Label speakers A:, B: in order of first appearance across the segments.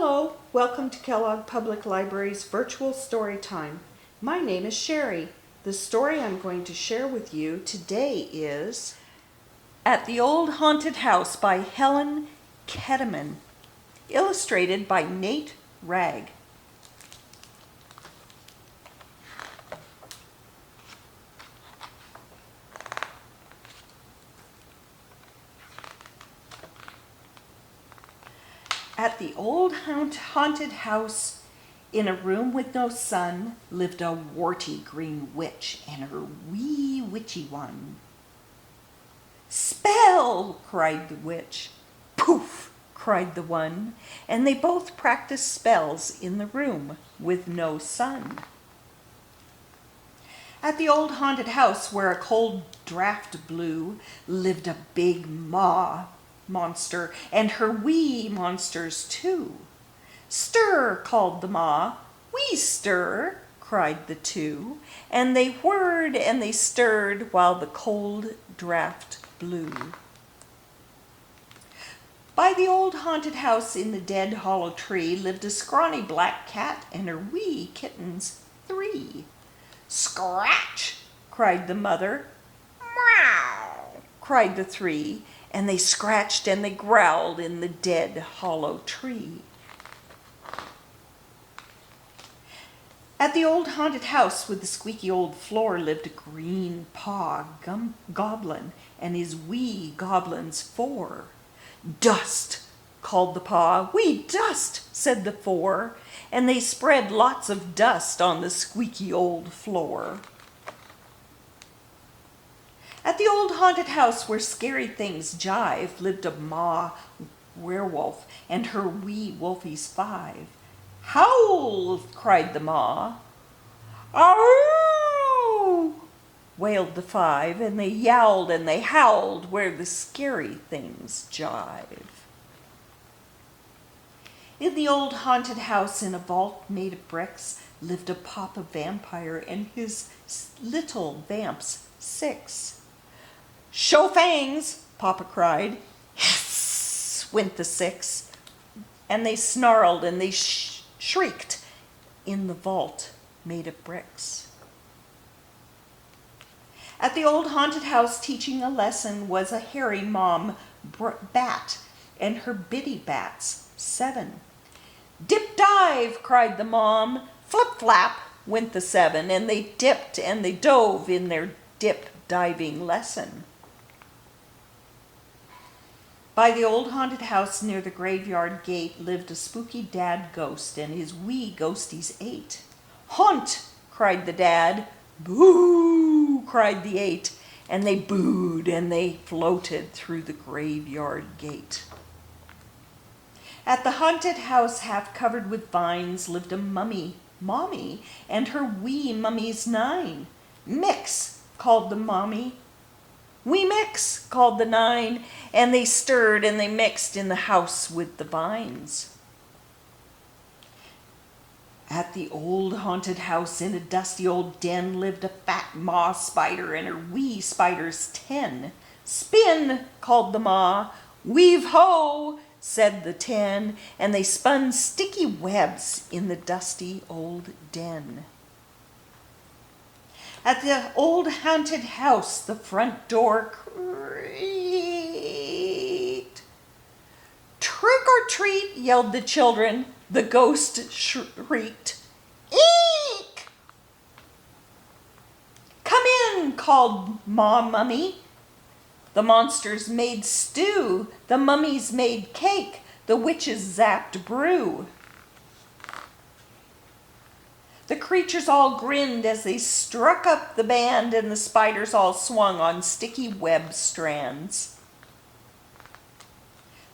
A: Hello, welcome to Kellogg Public Library's virtual story time. My name is Sherry. The story I'm going to share with you today is At the Old Haunted House by Helen Ketteman, illustrated by Nate Wragg. At the old haunted house, in a room with no sun, lived a warty green witch and her wee witchy one. "Spell!" cried the witch. "Poof!" cried the one, and they both practiced spells in the room with no sun. At the old haunted house, where a cold draft blew, lived a big monster, and her wee monsters too. "Stir!" called the ma. "We stir!" cried the two, and they whirred and they stirred while the cold draft blew. By the old haunted house in the dead hollow tree lived a scrawny black cat and her wee kittens 3. "Scratch!" cried the mother. "Meow!" cried the 3, and they scratched and they growled in the dead hollow tree. At the old haunted house with the squeaky old floor lived a green paw goblin and his wee goblins 4. "Dust!" called the paw. "We dust!" said the 4, and they spread lots of dust on the squeaky old floor. At the old haunted house where scary things jive lived a ma werewolf and her wee wolfies 5. "Howl!" cried the ma. "Ow!" wailed the 5, and they yowled and they howled where the scary things jive. In the old haunted house in a vault made of bricks lived a papa vampire and his little vamps 6. "Show fangs!" Papa cried. "Hiss!" went the 6, and they snarled and they shrieked in the vault made of bricks. At the old haunted house teaching a lesson was a hairy mom bat and her bitty bats 7. "Dip dive!" cried the mom. "Flip flap!" went the 7, and they dipped and they dove in their dip diving lesson. By the old haunted house near the graveyard gate lived a spooky dad ghost and his wee ghosties 8. "Haunt!" cried the dad. "Boo!" cried the 8, and they booed and they floated through the graveyard gate. At the haunted house half covered with vines lived a mommy and her wee mummies 9. "Mix!" called the mommy. "We mix!" called the 9, and they stirred and they mixed in the house with the vines. At the old haunted house in a dusty old den lived a fat ma spider and her wee spiders 10. "Spin!" called the ma. "Weave ho!" said the 10, and they spun sticky webs in the dusty old den. At the old haunted house, the front door creaked. "Trick or treat!" yelled the children. The ghost shrieked. "Eek!" "Come in!" called Mummy. The monsters made stew, the mummies made cake, the witches zapped brew. The creatures all grinned as they struck up the band, and the spiders all swung on sticky web strands.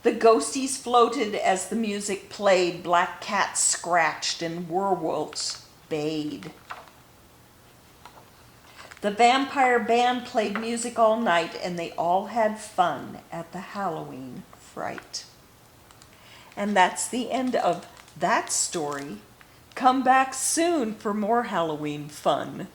A: The ghosties floated as the music played, black cats scratched and werewolves bayed. The vampire band played music all night, and they all had fun at the Halloween fright. And that's the end of that story. Come back soon for more Halloween fun.